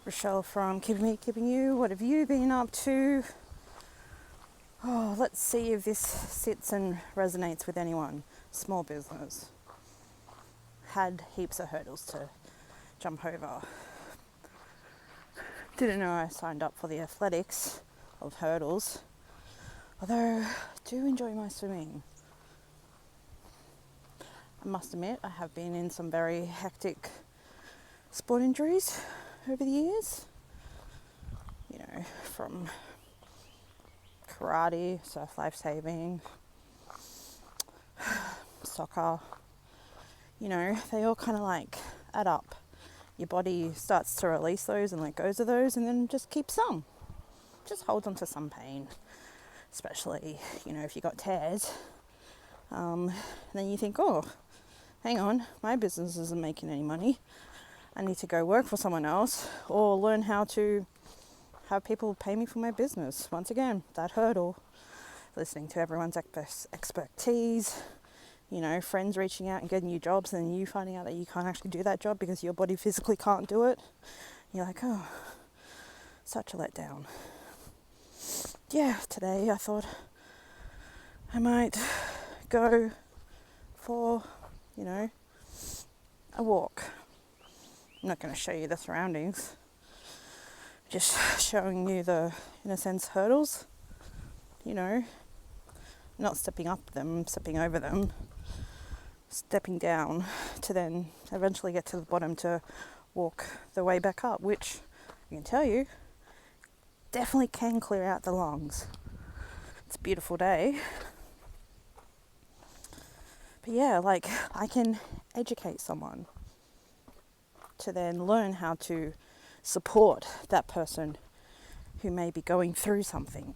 Rochelle from Keeping You. What have you been up to? Oh, let's see if this sits and resonates with anyone. Small business. Had heaps of hurdles to jump over. Didn't know I signed up for the athletics of hurdles. Although, I do enjoy my swimming. I must admit, I have been in some very hectic sport injuries over the years. You know, from karate, surf life saving, soccer, you know, they all kind of like add up. Your body starts to release those and let go of those and then just keeps some. Just holds on to some pain, especially, you know, if you got tears. Then you think, oh, hang on, my business isn't making any money. I need to go work for someone else or learn how to have people pay me for my business. Once again, that hurdle, listening to everyone's expertise, you know, friends reaching out and getting you jobs and you finding out that you can't actually do that job because your body physically can't do it. You're like, oh, such a letdown. Yeah, today I thought I might go for, you know, a walk. I'm not going to show you the surroundings. Just showing you the, in a sense, hurdles. You know, not stepping up them, stepping over them. Stepping down to then eventually get to the bottom to walk the way back up, which I can tell you definitely can clear out the lungs. It's a beautiful day. But yeah, like I can educate someone to then learn how to support that person who may be going through something.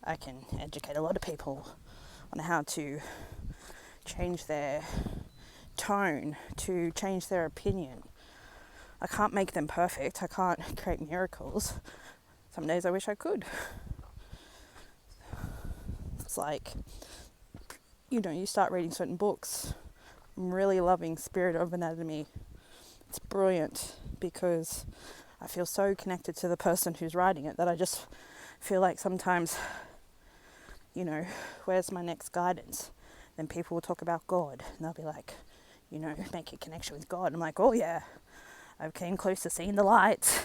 I can educate a lot of people on how to change their tone, to change their opinion. I can't make them perfect. I can't create miracles. Some days I wish I could. It's like, you know, you start reading certain books. I'm really loving Spirit of Anatomy. It's brilliant because I feel so connected to the person who's writing it that I just feel like sometimes, you know, where's my next guidance? Then people will talk about God and they'll be like, you know, make a connection with God. I'm like, oh yeah, I came close to seeing the light.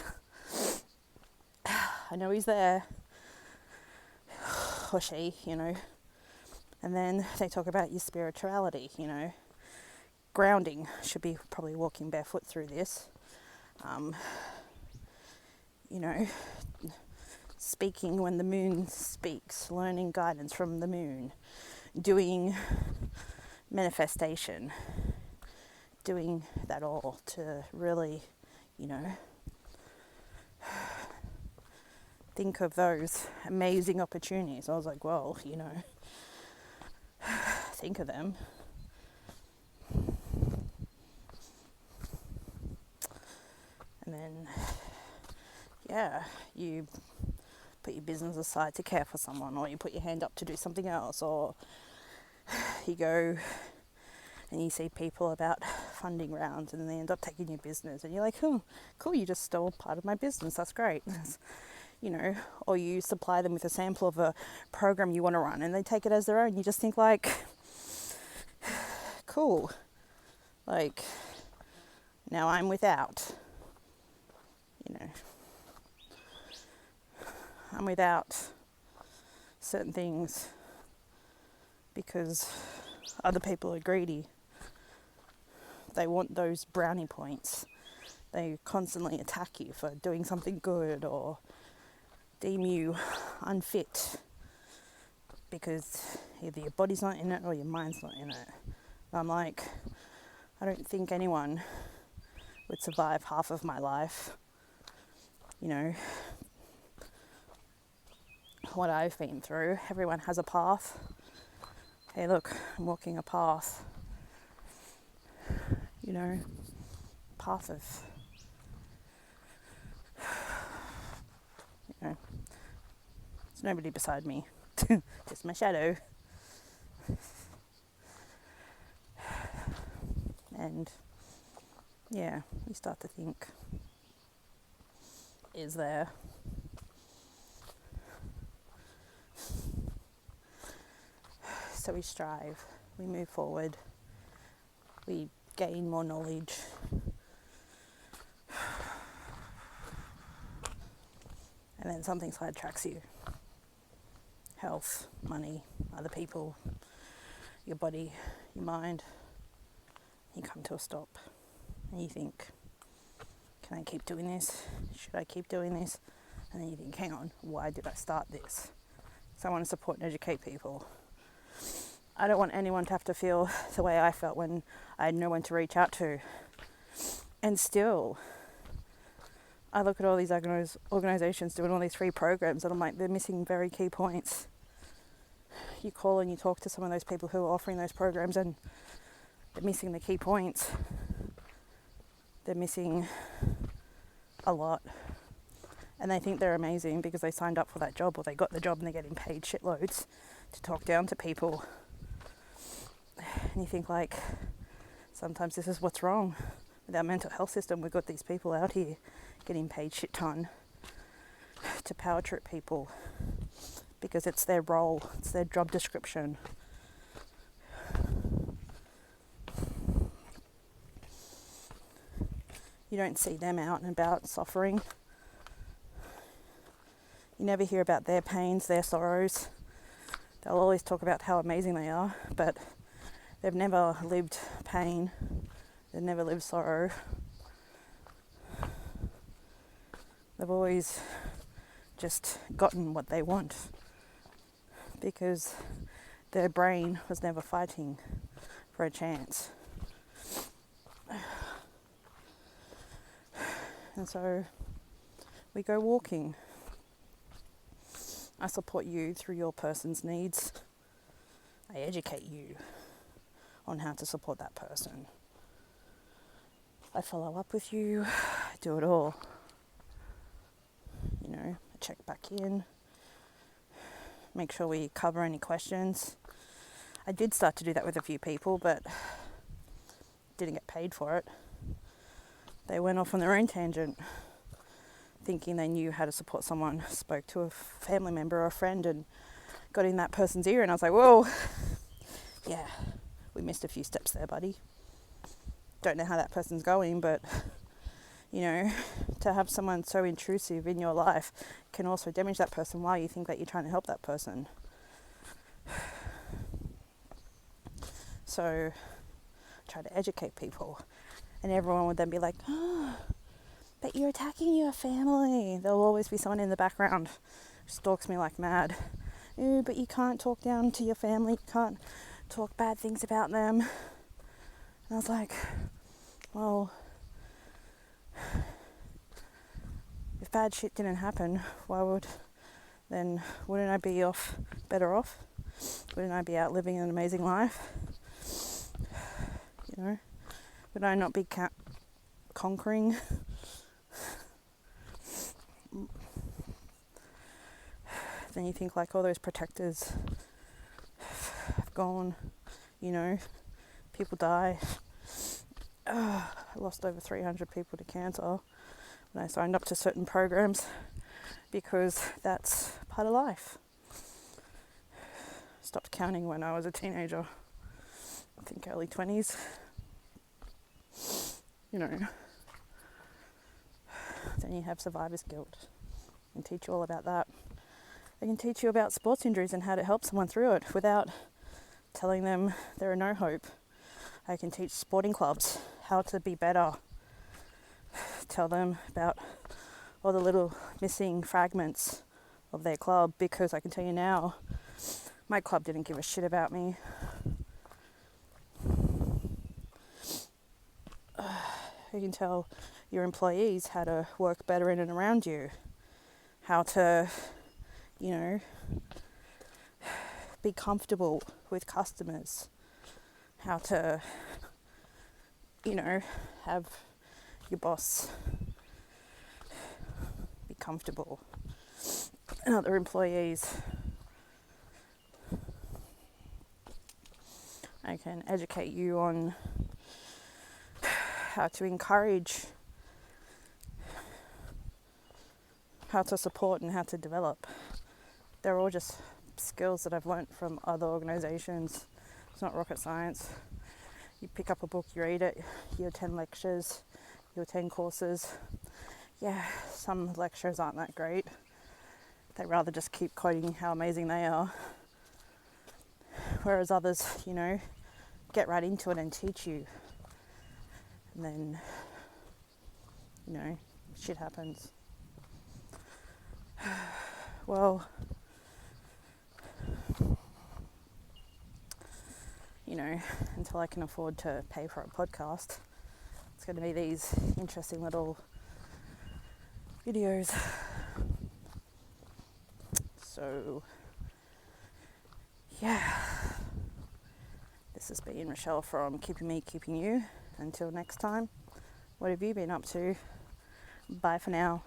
I know he's there. Or she, you know. And then they talk about your spirituality, you know. Grounding, should be probably walking barefoot through this. You know, speaking when the moon speaks, learning guidance from the moon, doing manifestation, doing that all to really, you know, think of those amazing opportunities. I was like, well, you know, think of them. And then, yeah, you put your business aside to care for someone, or you put your hand up to do something else, or you go and you see people about funding rounds and they end up taking your business and you're like, oh, cool, you just stole part of my business, that's great. You know, or you supply them with a sample of a program you want to run and they take it as their own. You just think like, cool, like now I'm without, you know, I'm without certain things because other people are greedy. They want those brownie points. They constantly attack you for doing something good or deem you unfit because either your body's not in it or your mind's not in it. I'm like, I don't think anyone would survive half of my life. You know, what I've been through. Everyone has a path. Hey, look, I'm walking a path. You know, path of, you know, there's nobody beside me, just my shadow. And yeah, you start to think, is there. So we strive, we move forward, we gain more knowledge. And then something sidetracks you. Health, money, other people, your body, your mind. You come to a stop and you think, can I keep doing this? Should I keep doing this? And then you think, hang on, why did I start this? So I want to support and educate people. I don't want anyone to have to feel the way I felt when I had no one to reach out to. And still, I look at all these organisations doing all these free programs and I'm like, they're missing very key points. You call and you talk to some of those people who are offering those programs and they're missing the key points. They're missing a lot. And they think they're amazing because they signed up for that job or they got the job and they're getting paid shitloads to talk down to people. And you think like, sometimes this is what's wrong with our mental health system. We've got these people out here getting paid shit ton to power trip people because it's their role, it's their job description. You don't see them out and about suffering. You never hear about their pains, their sorrows. They'll always talk about how amazing they are, but they've never lived pain. They've never lived sorrow. They've always just gotten what they want because their brain was never fighting for a chance. And so we go walking. I support you through your person's needs. I educate you on how to support that person. I follow up with you. I do it all. You know, I check back in. Make sure we cover any questions. I did start to do that with a few people, but didn't get paid for it. They went off on their own tangent, thinking they knew how to support someone. Spoke to a family member or a friend and got in that person's ear, and I was like, whoa, yeah, we missed a few steps there, buddy. Don't know how that person's going, but, you know, to have someone so intrusive in your life can also damage that person while you think that you're trying to help that person. So, try to educate people. And everyone would then be like, oh, but you're attacking your family. There'll always be someone in the background who stalks me like mad. Ooh, but you can't talk down to your family. You can't talk bad things about them. And I was like, well, if bad shit didn't happen, wouldn't I be better off? Wouldn't I be out living an amazing life? You know? Would I not be conquering? Then you think like all those protectors have gone, you know, people die. I lost over 300 people to cancer when I signed up to certain programs because that's part of life. Stopped counting when I was a teenager, I think early 20s. You know, then you have survivor's guilt. I can teach you all about that. I can teach you about sports injuries and how to help someone through it without telling them there are no hope. I can teach sporting clubs how to be better. Tell them about all the little missing fragments of their club, because I can tell you now, my club didn't give a shit about me. You can tell your employees how to work better in and around you, how to, you know, be comfortable with customers, how to, you know, have your boss be comfortable and other employees. I can educate you on how to encourage how to support and how to develop. They're all just skills that I've learnt from other organisations. It's not rocket science. You pick up a book, you read it, you attend lectures, you attend courses. Yeah, some lecturers aren't that great. They rather just keep quoting how amazing they are. Whereas others, get right into it and teach you. And then, shit happens. Well, until I can afford to pay for a podcast, it's going to be these interesting little videos. So, yeah. This has been Rochelle from Keeping Me, Keeping You. Until next time, what have you been up to? Bye for now.